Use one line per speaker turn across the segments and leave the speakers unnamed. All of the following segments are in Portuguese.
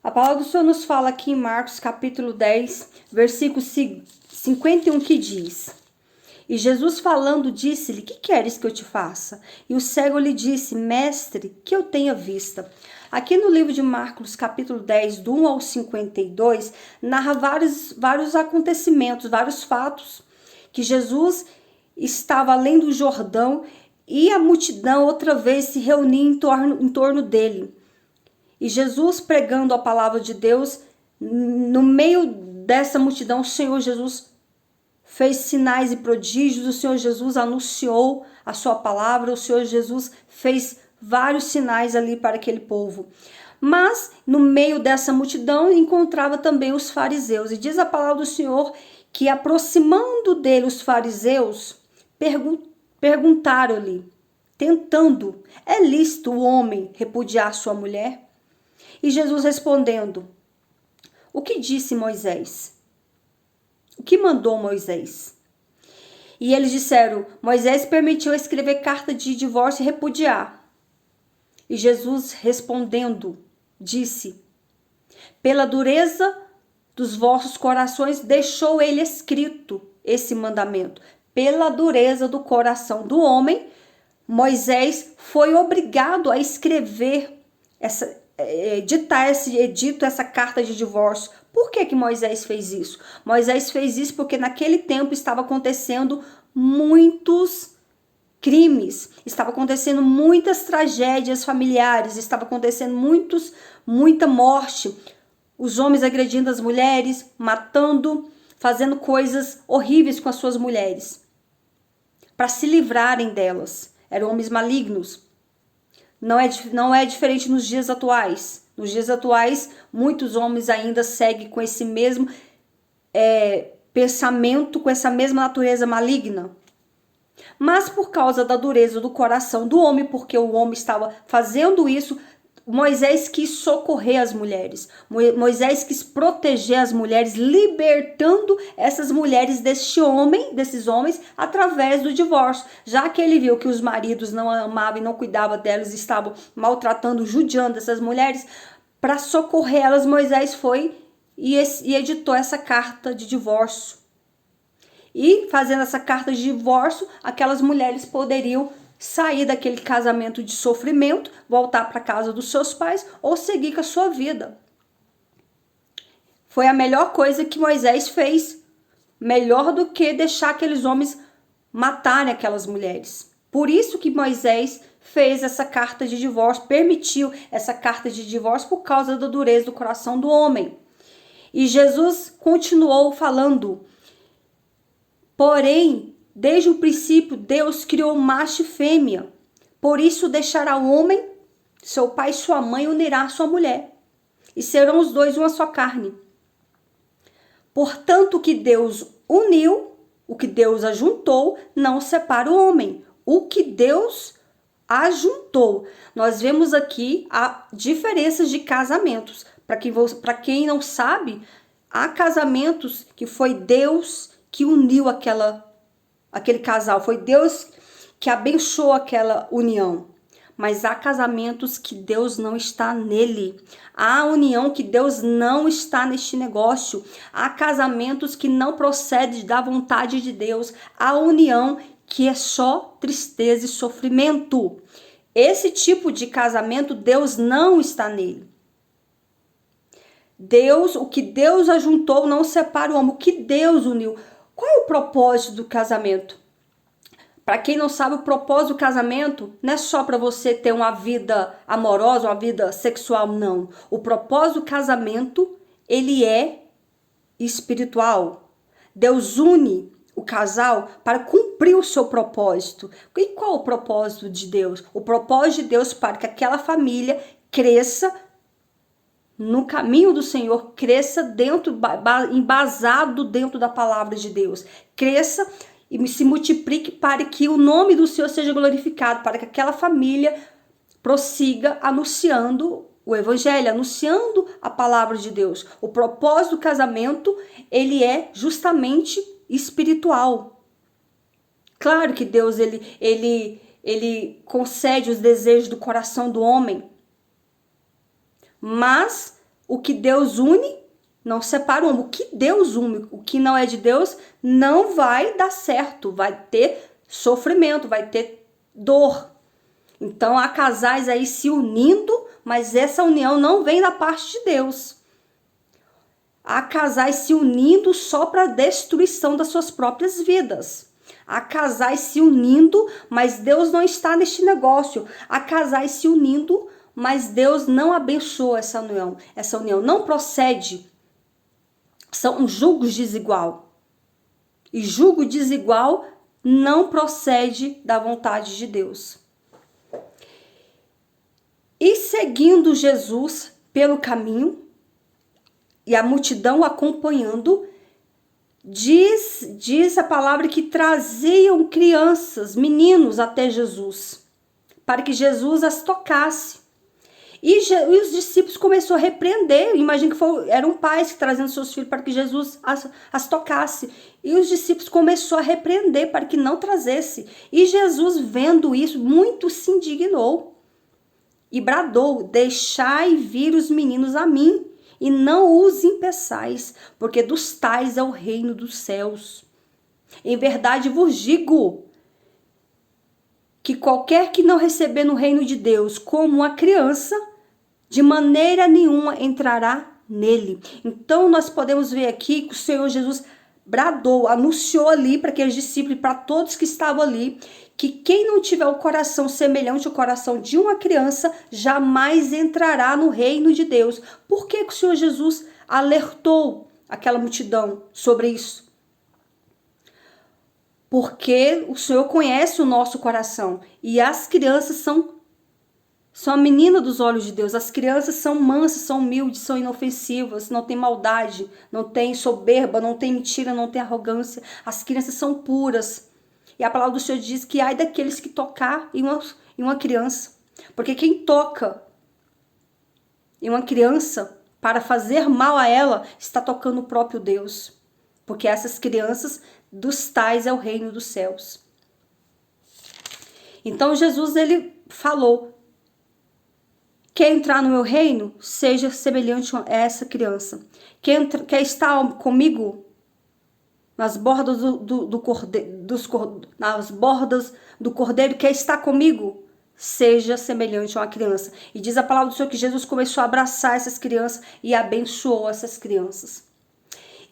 A palavra do Senhor nos fala aqui em Marcos capítulo 10, versículo 51, que diz: E Jesus falando disse-lhe: Que queres que eu te faça? E o cego lhe disse: Mestre, que eu tenha vista. Aqui no livro de Marcos capítulo 10, do 1 ao 52, narra vários acontecimentos, vários fatos, que Jesus estava além do Jordão e a multidão outra vez se reunia em torno dele. E Jesus pregando a palavra de Deus, no meio dessa multidão, o Senhor Jesus fez sinais e prodígios, o Senhor Jesus anunciou a sua palavra, o Senhor Jesus fez vários sinais ali para aquele povo. Mas no meio dessa multidão encontrava também os fariseus. E diz a palavra do Senhor que, aproximando dele os fariseus, perguntaram-lhe, tentando: É lícito o homem repudiar sua mulher? E Jesus respondendo: O que disse Moisés? O que mandou Moisés? E eles disseram: Moisés permitiu escrever carta de divórcio e repudiar. E Jesus respondendo, disse: Pela dureza dos vossos corações deixou ele escrito esse mandamento. Pela dureza do coração do homem, Moisés foi obrigado a escrever ditar esse edito, essa carta de divórcio. Por que Moisés fez isso? Moisés fez isso porque naquele tempo estava acontecendo muitos crimes, estava acontecendo muitas tragédias familiares, estava acontecendo muita morte, os homens agredindo as mulheres, matando, fazendo coisas horríveis com as suas mulheres, para se livrarem delas. Eram homens malignos. Não é diferente nos dias atuais. Nos dias atuais, muitos homens ainda seguem com esse mesmo pensamento, com essa mesma natureza maligna. Mas por causa da dureza do coração do homem, porque o homem estava fazendo isso, Moisés quis socorrer as mulheres. Moisés quis proteger as mulheres, libertando essas mulheres desses homens, através do divórcio. Já que ele viu que os maridos não amavam e não cuidavam delas, estavam maltratando, judiando essas mulheres, para socorrer elas, Moisés foi e editou essa carta de divórcio. E fazendo essa carta de divórcio, aquelas mulheres poderiam sair daquele casamento de sofrimento, voltar para casa dos seus pais ou seguir com a sua vida. Foi a melhor coisa que Moisés fez, melhor do que deixar aqueles homens matarem aquelas mulheres. Por isso que Moisés fez essa carta de divórcio, permitiu essa carta de divórcio por causa da dureza do coração do homem. E Jesus continuou falando: Porém, desde o princípio, Deus criou macho e fêmea. Por isso deixará o homem, seu pai e sua mãe, unirá a sua mulher. E serão os dois uma só carne. Portanto, o que Deus uniu, o que Deus ajuntou, não separa o homem. O que Deus ajuntou. Nós vemos aqui a diferenças de casamentos. Para quem não sabe, há casamentos que foi Deus que uniu aquele casal, foi Deus que abençoou aquela união. Mas há casamentos que Deus não está nele. Há união que Deus não está neste negócio. Há casamentos que não procedem da vontade de Deus. Há união que é só tristeza e sofrimento. Esse tipo de casamento, Deus não está nele. O que Deus ajuntou não separa o homem. O que Deus uniu. Qual é o propósito do casamento? Para quem não sabe, o propósito do casamento não é só para você ter uma vida amorosa, uma vida sexual, não. O propósito do casamento, ele é espiritual. Deus une o casal para cumprir o seu propósito. E qual é o propósito de Deus? O propósito de Deus para que aquela família cresça no caminho do Senhor, cresça embasado dentro da palavra de Deus. Cresça e se multiplique para que o nome do Senhor seja glorificado, para que aquela família prossiga anunciando o evangelho, anunciando a palavra de Deus. O propósito do casamento, ele é justamente espiritual. Claro que Deus, ele concede os desejos do coração do homem, mas O que Deus une, não separa o homem. O que Deus une, o que não é de Deus, não vai dar certo. Vai ter sofrimento, vai ter dor. Então há casais aí se unindo, mas essa união não vem da parte de Deus. Há casais se unindo só para a destruição das suas próprias vidas. Há casais se unindo, mas Deus não está neste negócio. Há casais se unindo, mas Deus não abençoa essa união. Essa união não procede. São julgos desigual. E julgo desigual não procede da vontade de Deus. E seguindo Jesus pelo caminho, e a multidão acompanhando, diz a palavra que traziam crianças, meninos até Jesus, para que Jesus as tocasse. E os discípulos começaram a repreender. Imagino que eram pais que traziam seus filhos para que Jesus as tocasse. E os discípulos começaram a repreender para que não trazesse. E Jesus, vendo isso, muito se indignou e bradou: deixai vir os meninos a mim, e não os impeçais, porque dos tais é o reino dos céus. Em verdade vos digo que qualquer que não receber no reino de Deus como uma criança, de maneira nenhuma entrará nele. Então nós podemos ver aqui que o Senhor Jesus bradou, anunciou ali para aqueles discípulos, para todos que estavam ali, que quem não tiver o coração semelhante ao coração de uma criança, jamais entrará no reino de Deus. Por que o Senhor Jesus alertou aquela multidão sobre isso? Porque o Senhor conhece o nosso coração. E as crianças são a menina dos olhos de Deus. As crianças são mansas, são humildes, são inofensivas, não tem maldade, não tem soberba, não tem mentira, não tem arrogância. As crianças são puras. E a palavra do Senhor diz que ai daqueles que tocar em uma criança. Porque quem toca em uma criança para fazer mal a ela, está tocando o próprio Deus. Porque essas crianças, dos tais é o reino dos céus. Então Jesus, ele falou: quer entrar no meu reino, seja semelhante a essa criança. Quer estar comigo nas bordas nas bordas do cordeiro, quer estar comigo, seja semelhante a uma criança. E diz a palavra do Senhor que Jesus começou a abraçar essas crianças e abençoou essas crianças.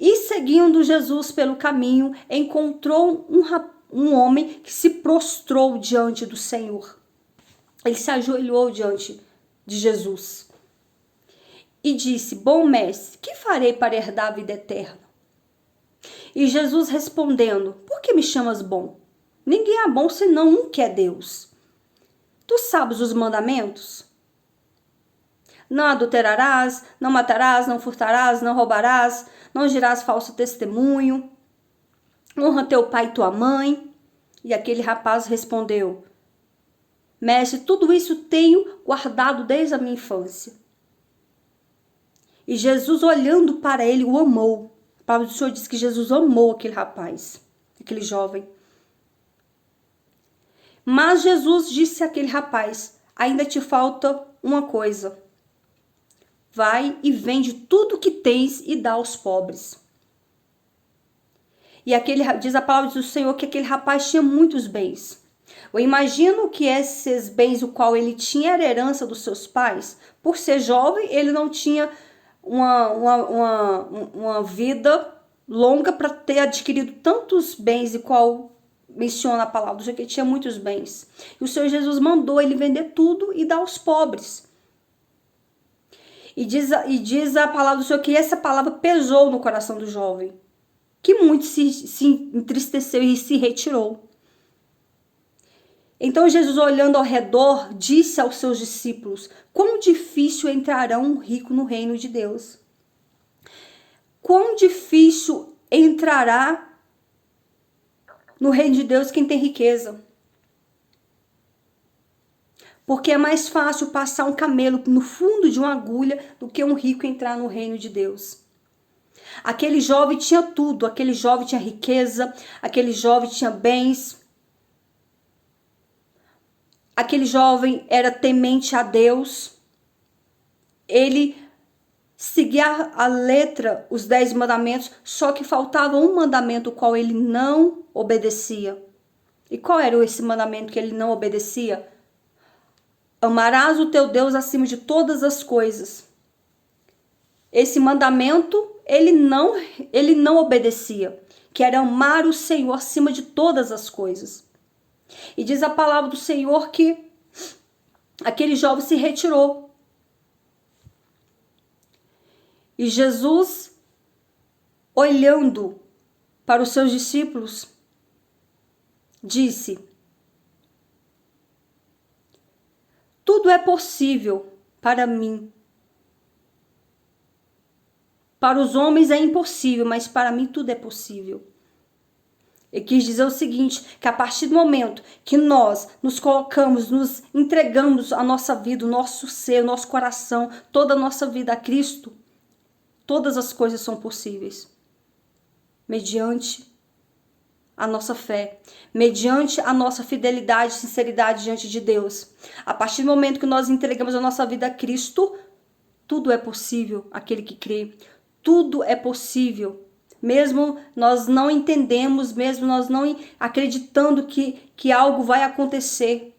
E seguindo Jesus pelo caminho, encontrou um homem que se prostrou diante do Senhor. Ele se ajoelhou diante de Jesus e disse: bom mestre, que farei para herdar a vida eterna? E Jesus respondendo: por que me chamas bom? Ninguém é bom senão um que é Deus. Tu sabes os mandamentos? Não adulterarás, não matarás, não furtarás, não roubarás, não dirás falso testemunho, honra teu pai e tua mãe. E aquele rapaz respondeu: mestre, tudo isso tenho guardado desde a minha infância. E Jesus, olhando para ele, o amou. A palavra do Senhor diz que Jesus amou aquele rapaz, aquele jovem. Mas Jesus disse àquele rapaz: ainda te falta uma coisa. Vai e vende tudo que tens e dá aos pobres. E diz a palavra do Senhor que aquele rapaz tinha muitos bens. Eu imagino que esses bens, o qual ele tinha, era herança dos seus pais. Por ser jovem, ele não tinha uma vida longa para ter adquirido tantos bens, e qual menciona a palavra do Senhor que ele tinha muitos bens. E o Senhor Jesus mandou ele vender tudo e dar aos pobres. E diz a palavra do Senhor que essa palavra pesou no coração do jovem, que muito se entristeceu e se retirou. Então Jesus, olhando ao redor, disse aos seus discípulos: quão difícil entrará um rico no reino de Deus. Quão difícil entrará no reino de Deus quem tem riqueza. Porque é mais fácil passar um camelo no fundo de uma agulha do que um rico entrar no reino de Deus. Aquele jovem tinha tudo, aquele jovem tinha riqueza, aquele jovem tinha bens. Aquele jovem era temente a Deus. Ele seguir a letra, os 10 mandamentos, só que faltava um mandamento, o qual ele não obedecia. E qual era esse mandamento que ele não obedecia? Amarás o teu Deus acima de todas as coisas. Esse mandamento ele não obedecia, que era amar o Senhor acima de todas as coisas. E diz a palavra do Senhor que aquele jovem se retirou. E Jesus, olhando para os seus discípulos, disse: tudo é possível para mim. Para os homens é impossível, mas para mim tudo é possível. Ele quis dizer o seguinte, que a partir do momento que nós nos colocamos, nos entregamos a nossa vida, o nosso ser, o nosso coração, toda a nossa vida a Cristo, todas as coisas são possíveis. Mediante a nossa fé, mediante a nossa fidelidade e sinceridade diante de Deus. A partir do momento que nós entregamos a nossa vida a Cristo, tudo é possível aquele que crê. Tudo é possível. Mesmo nós não entendemos, mesmo nós não acreditando que algo vai acontecer.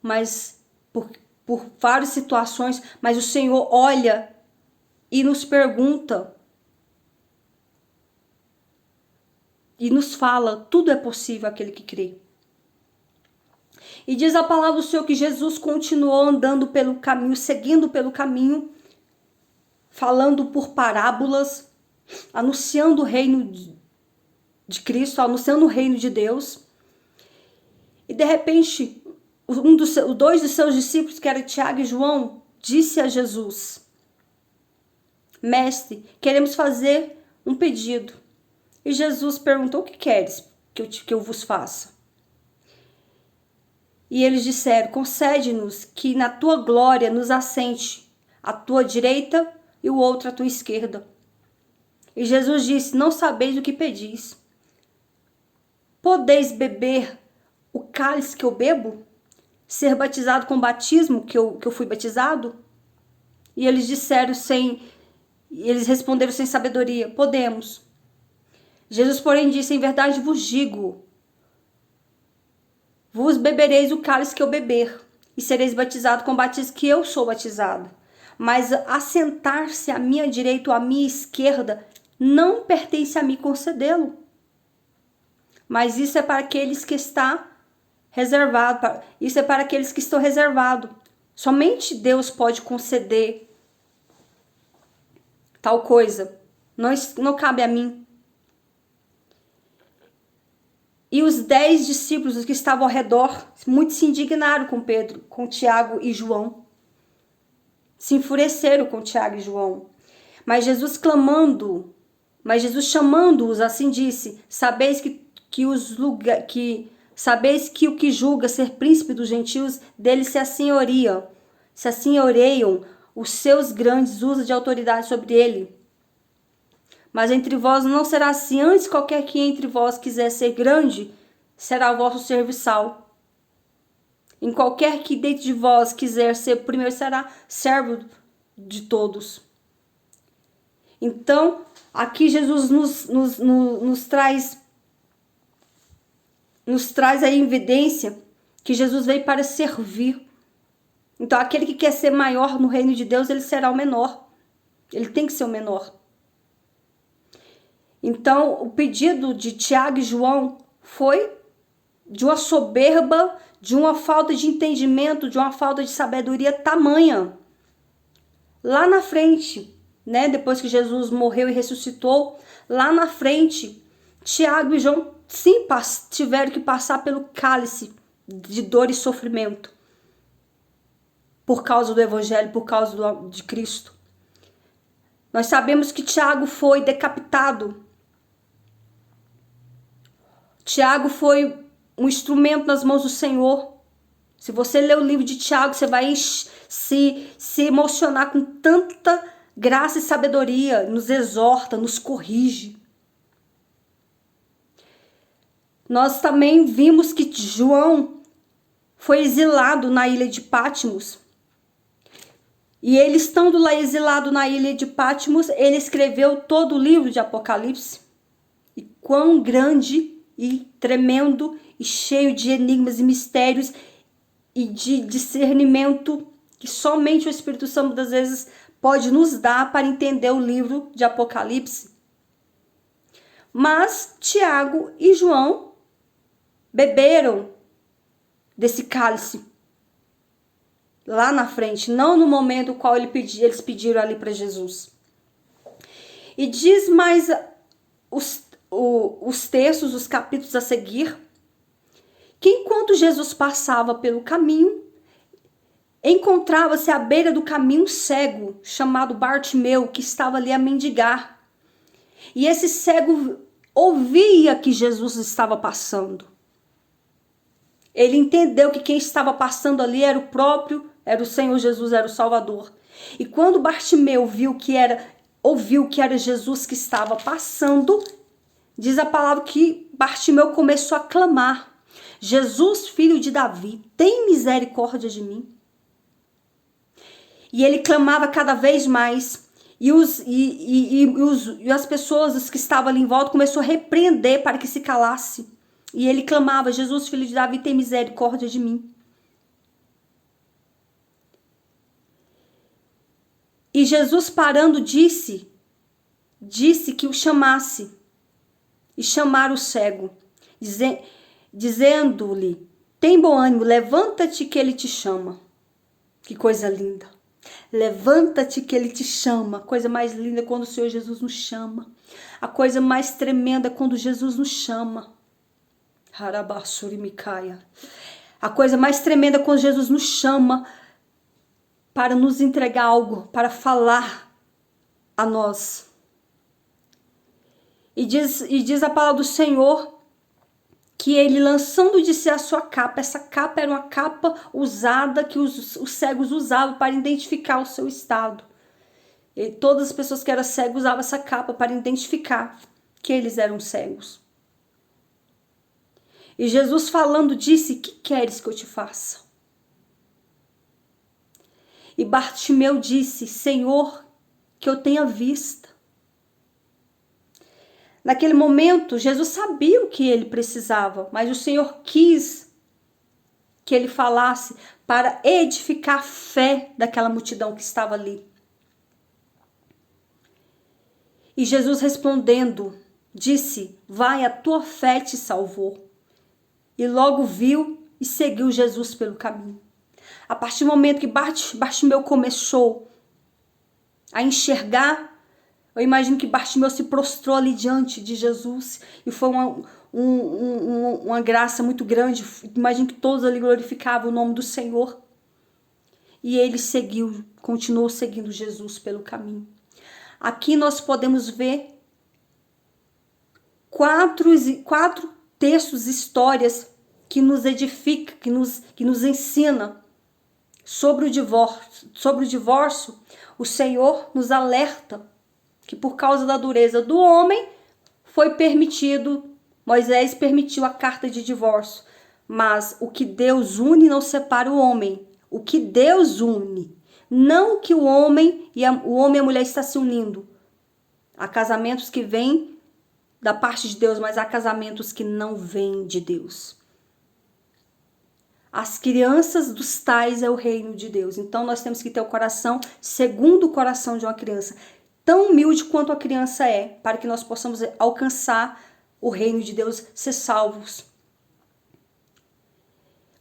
Mas por várias situações, mas o Senhor olha e nos pergunta. E nos fala, tudo é possível aquele que crê. E diz a palavra do Senhor que Jesus continuou andando pelo caminho, seguindo pelo caminho, falando por parábolas, anunciando o reino de Cristo, anunciando o reino de Deus. E de repente, dois de seus discípulos, que era Tiago e João, disse a Jesus: Mestre, queremos fazer um pedido. E Jesus perguntou: o que queres que eu vos faça? E eles disseram: concede-nos que na tua glória nos assente a tua direita e o outro à tua esquerda. E Jesus disse: não sabeis o que pedis. Podeis beber o cálice que eu bebo? Ser batizado com o batismo que eu fui batizado? E eles responderam sem sabedoria: podemos. Jesus, porém, disse: em verdade vos digo, vos bebereis o cálice que eu beber, e sereis batizados com o batismo que eu sou batizado. Mas assentar-se à minha direita ou à minha esquerda não pertence a mim concedê-lo. Mas isso é para aqueles que estão reservados. Isso é para aqueles que estão reservados. Somente Deus pode conceder tal coisa. Não cabe a mim. E os 10 discípulos que estavam ao redor, muito se indignaram com Pedro, com Tiago e João. Se enfureceram com Tiago e João. Mas Jesus chamando-os assim disse: sabeis sabeis que o que julga ser príncipe dos gentios, dele se assenhoreiam os seus grandes, usa de autoridade sobre ele. Mas entre vós não será assim, antes qualquer que entre vós quiser ser grande, será o vosso serviçal. Em qualquer que dentro de vós quiser ser primeiro, será servo de todos. Então, aqui Jesus nos traz a evidência que Jesus veio para servir. Então, aquele que quer ser maior no reino de Deus, ele será o menor. Ele tem que ser o menor. Então, o pedido de Tiago e João foi de uma soberba, de uma falta de entendimento, de uma falta de sabedoria tamanha. Lá na frente, né, depois que Jesus morreu e ressuscitou, lá na frente, Tiago e João sim tiveram que passar pelo cálice de dor e sofrimento. Por causa do Evangelho, por causa de Cristo. Nós sabemos que Tiago foi decapitado. Tiago foi um instrumento nas mãos do Senhor. Se você ler o livro de Tiago, você vai se emocionar com tanta graça e sabedoria. Nos exorta, nos corrige. Nós também vimos que João foi exilado na ilha de Patmos. E ele, estando lá exilado na ilha de Patmos, ele escreveu todo o livro de Apocalipse. E quão grande e tremendo e cheio de enigmas e mistérios e de discernimento que somente o Espírito Santo muitas vezes pode nos dar para entender o livro de Apocalipse. Mas Tiago e João beberam desse cálice lá na frente, não no momento no qual eles pediram ali para Jesus. E diz mais os textos, os capítulos a seguir, que enquanto Jesus passava pelo caminho, encontrava-se à beira do caminho um cego chamado Bartimeu, que estava ali a mendigar. E esse cego ouvia que Jesus estava passando. Ele entendeu que quem estava passando ali era o Senhor Jesus, era o Salvador. E quando Bartimeu ouviu que era Jesus que estava passando, diz a palavra que Bartimeu começou a clamar: Jesus, filho de Davi, tem misericórdia de mim. E ele clamava cada vez mais. E as pessoas que estavam ali em volta começaram a repreender para que se calasse. E ele clamava: Jesus, filho de Davi, tem misericórdia de mim. E Jesus, parando, disse que o chamasse. E chamaram o cego, dizendo-lhe: tem bom ânimo, levanta-te que ele te chama. Que coisa linda. Levanta-te que ele te chama. A coisa mais linda é quando o Senhor Jesus nos chama. A coisa mais tremenda é quando Jesus nos chama. A coisa mais tremenda é quando Jesus nos chama para nos entregar algo, para falar a nós. E diz a palavra do Senhor que ele, lançando de si a sua capa, essa capa era uma capa usada que os cegos usavam para identificar o seu estado. E todas as pessoas que eram cegas usavam essa capa para identificar que eles eram cegos. E Jesus, falando, disse: que queres que eu te faça? E Bartimeu disse: Senhor, que eu tenha vista. Naquele momento, Jesus sabia o que ele precisava, mas o Senhor quis que ele falasse para edificar a fé daquela multidão que estava ali. E Jesus, respondendo, disse: vai, a tua fé te salvou. E logo viu e seguiu Jesus pelo caminho. A partir do momento que Bartimeu começou a enxergar, eu imagino que Bartimeu se prostrou ali diante de Jesus. E foi uma graça muito grande. Imagino que todos ali glorificavam o nome do Senhor. E ele continuou seguindo Jesus pelo caminho. Aqui nós podemos ver quatro textos, histórias que nos edifica, que nos ensina sobre o divórcio. Sobre o divórcio, o Senhor nos alerta que por causa da dureza do homem foi permitido, Moisés permitiu a carta de divórcio. Mas o que Deus une não separa o homem. O que Deus une, não que o homem e a mulher estão se unindo. Há casamentos que vêm da parte de Deus, mas há casamentos que não vêm de Deus. As crianças dos tais é o reino de Deus. Então nós temos que ter o coração segundo o coração de uma criança, tão humilde quanto a criança é, para que nós possamos alcançar o reino de Deus, ser salvos.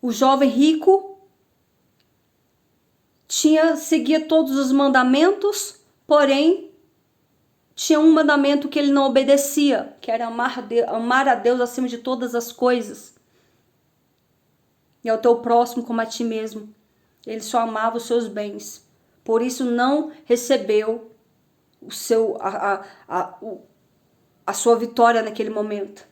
O jovem rico seguia todos os mandamentos, porém tinha um mandamento que ele não obedecia, que era amar a Deus acima de todas as coisas. E ao teu próximo como a ti mesmo. Ele só amava os seus bens. Por isso não recebeu a sua vitória naquele momento.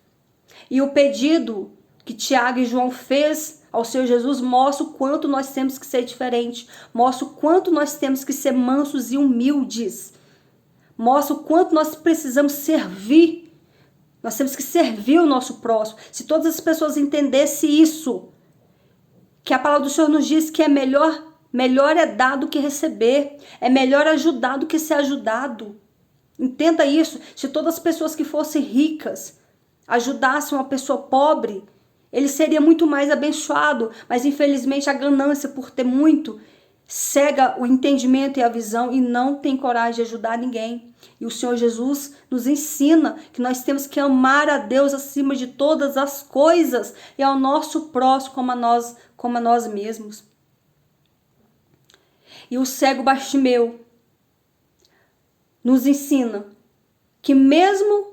E o pedido que Tiago e João fez ao Senhor Jesus mostra o quanto nós temos que ser diferentes. Mostra o quanto nós temos que ser mansos e humildes. Mostra o quanto nós precisamos servir. Nós temos que servir o nosso próximo. Se todas as pessoas entendessem isso, que a palavra do Senhor nos diz que é melhor Melhor é dar do que receber. É melhor ajudar do que ser ajudado. Entenda isso. Se todas as pessoas que fossem ricas ajudassem uma pessoa pobre, ele seria muito mais abençoado. Mas infelizmente a ganância por ter muito cega o entendimento e a visão e não tem coragem de ajudar ninguém. E o Senhor Jesus nos ensina que nós temos que amar a Deus acima de todas as coisas e ao nosso próximo como a nós mesmos. E o cego Bartimeu nos ensina que mesmo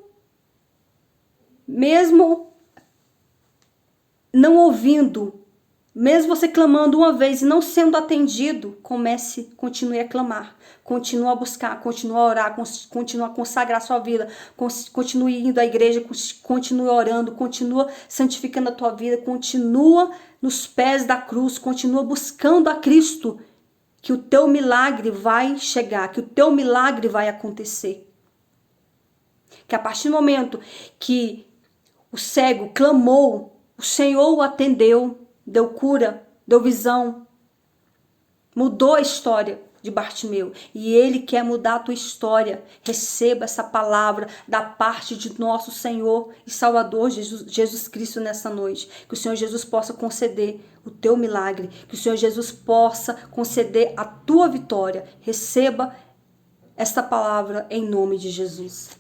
não ouvindo, mesmo você clamando uma vez e não sendo atendido, continue a clamar, continue a buscar, continue a orar, continue a consagrar sua vida, continue indo à igreja, continue orando, continue santificando a tua vida, continua nos pés da cruz, continua buscando a Cristo, que o teu milagre vai chegar, que o teu milagre vai acontecer. Que a partir do momento que o cego clamou, o Senhor o atendeu, deu cura, deu visão, mudou a história de Bartimeu. E Ele quer mudar a tua história. Receba essa palavra da parte de nosso Senhor e Salvador Jesus Cristo nessa noite. Que o Senhor Jesus possa conceder o teu milagre. Que o Senhor Jesus possa conceder a tua vitória. Receba esta palavra em nome de Jesus.